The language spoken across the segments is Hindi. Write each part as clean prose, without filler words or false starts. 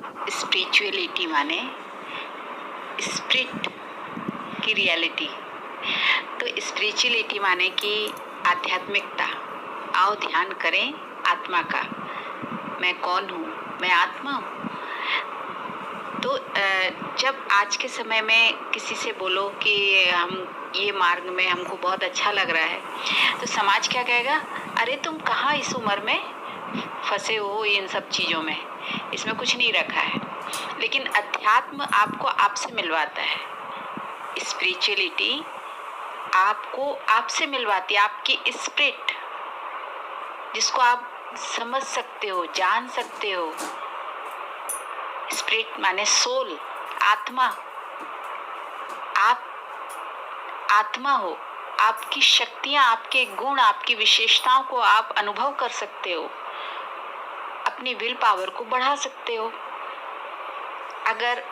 स्पिरिचुअलिटी माने स्पिरिट की रियलिटी। तो स्पिरिचुअलिटी माने कि आध्यात्मिकता। आओ ध्यान करें आत्मा का। मैं कौन हूँ? मैं आत्मा हूँ। तो जब आज के समय में किसी से बोलो कि हम ये मार्ग में हमको बहुत अच्छा लग रहा है, तो समाज क्या कहेगा? अरे तुम कहाँ इस उम्र में फंसे हो इन सब चीज़ों में, इसमें कुछ नहीं रखा है। लेकिन अध्यात्म आपको आपसे मिलवाता है। स्पिरिचुअलिटी आपको आपसे मिलवाती है, आपकी स्पिरिट, जिसको आप समझ सकते हो, जान सकते हो। स्पिरिट माने सोल, आत्मा। आप आत्मा हो। आपकी शक्तियां, आपके गुण, आपकी विशेषताओं को आप अनुभव कर सकते हो, अपनी विल पावर को बढ़ा सकते हो। अगर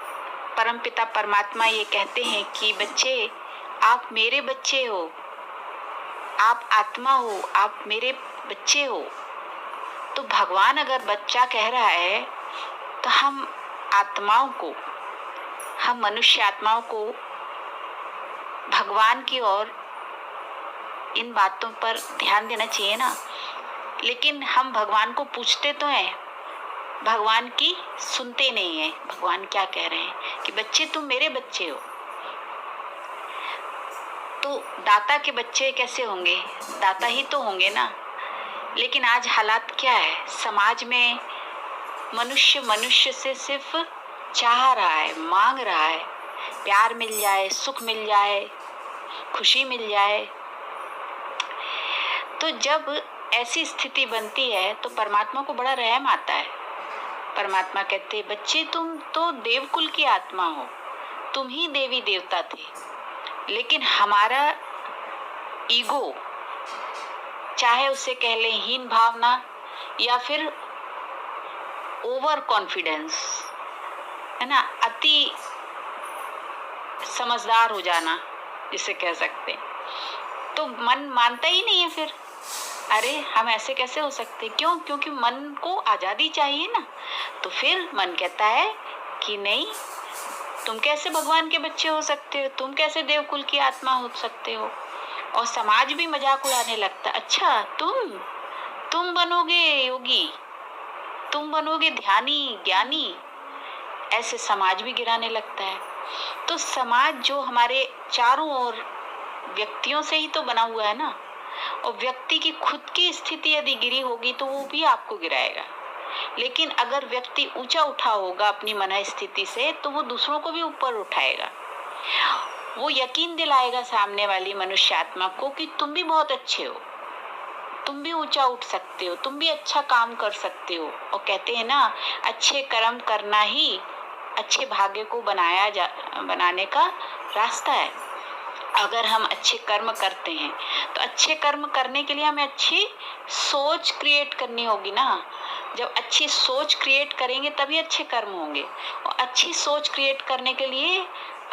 परमपिता परमात्मा ये कहते हैं कि बच्चे, आप मेरे बच्चे हो, आप आत्मा हो, आप मेरे बच्चे हो, तो भगवान अगर बच्चा कह रहा है तो हम आत्माओं को, हम मनुष्य आत्माओं को भगवान की ओर इन बातों पर ध्यान देना चाहिए ना। लेकिन हम भगवान को पूछते तो हैं, भगवान की सुनते नहीं है। भगवान क्या कह रहे हैं कि बच्चे तुम मेरे बच्चे हो। तो दाता के बच्चे कैसे होंगे? दाता ही तो होंगे ना। लेकिन आज हालात क्या है? समाज में मनुष्य मनुष्य से सिर्फ चाह रहा है, मांग रहा है, प्यार मिल जाए, सुख मिल जाए, खुशी मिल जाए। तो जब ऐसी स्थिति बनती है तो परमात्मा को बड़ा रहम आता है। परमात्मा कहते, बच्चे तुम तो देवकुल की आत्मा हो, तुम ही देवी देवता थे। लेकिन हमारा ईगो, चाहे उसे कह लें हीन भावना या फिर ओवर कॉन्फिडेंस, है ना, अति समझदार हो जाना जिसे कह सकते हैं, तो मन मानता ही नहीं है फिर। अरे हम ऐसे कैसे हो सकते? क्यों? क्योंकि मन को आज़ादी चाहिए ना। तो फिर मन कहता है कि नहीं, तुम कैसे भगवान के बच्चे हो सकते हो, तुम कैसे देवकुल की आत्मा हो सकते हो। और समाज भी मजाक उड़ाने लगता, अच्छा तुम बनोगे योगी, तुम बनोगे ध्यानी ज्ञानी, ऐसे समाज भी गिराने लगता है। तो समाज जो हमारे चारों ओर व्यक्तियों से ही तो बना हुआ है ना, और व्यक्ति की खुद की स्थिति यदि गिरी होगी तो वो भी आपको गिराएगा। लेकिन अगर व्यक्ति ऊंचा उठा होगा अपनी मन स्थिति से, तो वो दूसरों को भी ऊपर उठाएगा। वो यकीन दिलाएगा सामने वाली मनुष्य आत्मा को कि तुम भी बहुत अच्छे हो, तुम भी ऊंचा उठ सकते हो, तुम भी अच्छा काम कर सकते हो। और कहते हैं ना, अच्छे कर्म करना ही अच्छे भाग्य को बनाने का रास्ता है। अगर हम अच्छे कर्म करते हैं तो अच्छे कर्म करने के लिए हमें अच्छी सोच क्रिएट करनी होगी ना। जब अच्छी सोच क्रिएट करेंगे तभी अच्छे कर्म होंगे। और अच्छी सोच क्रिएट करने के लिए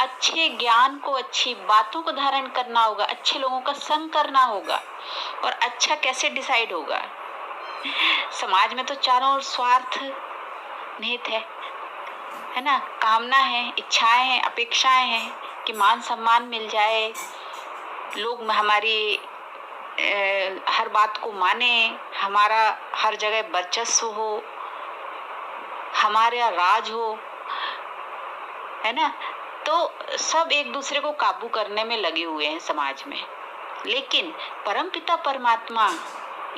अच्छे ज्ञान को, अच्छी बातों को धारण करना होगा, अच्छे लोगों का संग करना होगा। और अच्छा कैसे डिसाइड होगा? समाज में तो चारों ओर स्वार्थ निहित है ना, कामना है, इच्छाएं हैं, अपेक्षाएं हैं कि मान सम्मान मिल जाए, लोग हमारी हर बात को माने, हमारा हर जगह वर्चस्व हो, हमारा राज हो, है ना। तो सब एक दूसरे को काबू करने में लगे हुए हैं समाज में। लेकिन परमपिता परमात्मा,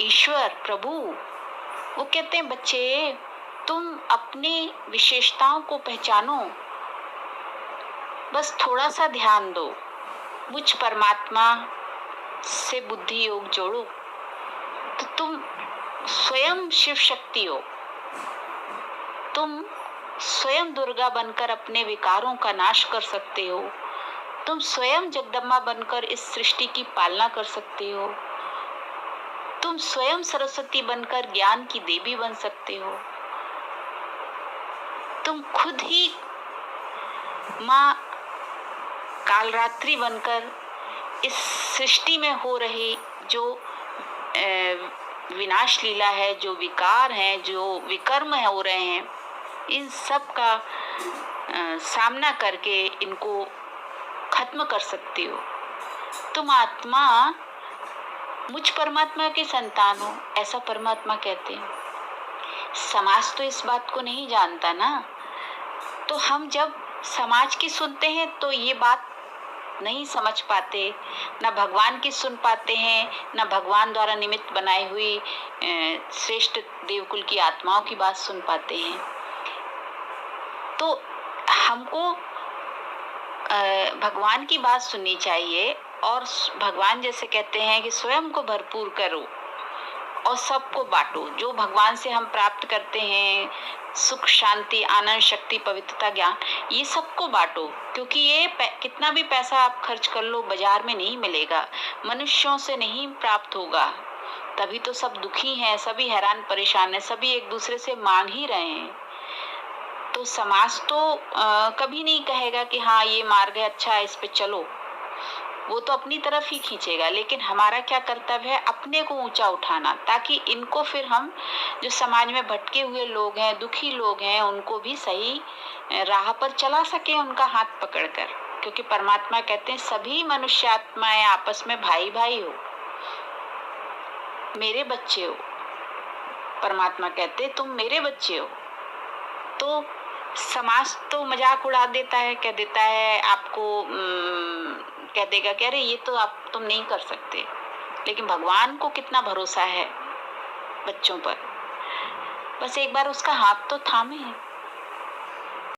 ईश्वर, प्रभु, वो कहते हैं बच्चे, तुम अपनी विशेषताओं को पहचानो, बस थोड़ा सा ध्यान दो, मुझ परमात्मा से बुद्धि योग जोड़ो, तो तुम स्वयं शिव शक्ति हो। तुम स्वयं दुर्गा बनकर अपने विकारों का नाश कर सकते हो। तुम स्वयं जगदम्बा बनकर इस सृष्टि की पालना कर सकते हो। तुम स्वयं सरस्वती बनकर ज्ञान की देवी बन सकते हो। तुम खुद ही माँ कालरात्रि बनकर इस सृष्टि में हो रही जो विनाश लीला है, जो विकार हैं, जो विकर्म हो रहे हैं, इन सब का सामना करके इनको खत्म कर सकती हो। तुम आत्मा मुझ परमात्मा के संतान हो, ऐसा परमात्मा कहते हैं। समाज तो इस बात को नहीं जानता ना, तो हम जब समाज की सुनते हैं तो ये बात नहीं समझ पाते, न भगवान की सुन पाते हैं, न भगवान द्वारा निमित्त बनाई हुई श्रेष्ठ देवकुल की आत्माओं की बात सुन पाते हैं। तो हमको भगवान की बात सुननी चाहिए और भगवान जैसे कहते हैं कि स्वयं को भरपूर करो और सबको बांटो। जो भगवान से हम प्राप्त करते हैं, सुख, शांति, आनंद, शक्ति, पवित्रता, ज्ञान, ये सबको बांटो, क्योंकि ये कितना भी पैसा आप खर्च कर लो बाजार में नहीं मिलेगा, मनुष्यों से नहीं प्राप्त होगा। तभी तो सब दुखी हैं, सभी हैरान परेशान हैं, सभी एक दूसरे से मांग ही रहे हैं। तो समाज तो कभी नहीं कहेगा कि हाँ ये मार्ग है, अच्छा है, इस पे चलो। वो तो अपनी तरफ ही खींचेगा। लेकिन हमारा क्या कर्तव्य है? अपने को ऊंचा उठाना, ताकि इनको फिर हम जो समाज में भटके हुए लोग हैं, दुखी लोग हैं, उनको भी सही राह पर चला सके, उनका हाथ पकड़कर। क्योंकि परमात्मा कहते हैं सभी मनुष्य आत्माएं आपस में भाई भाई हो, मेरे बच्चे हो। परमात्मा कहते हैं तुम मेरे बच्चे हो। तो समाज तो मजाक उड़ा देता है, कह देता है आपको, कह देगा कि अरे ये तो तुम नहीं कर सकते। लेकिन भगवान को कितना भरोसा है बच्चों पर। बस एक बार उसका हाथ तो थामे।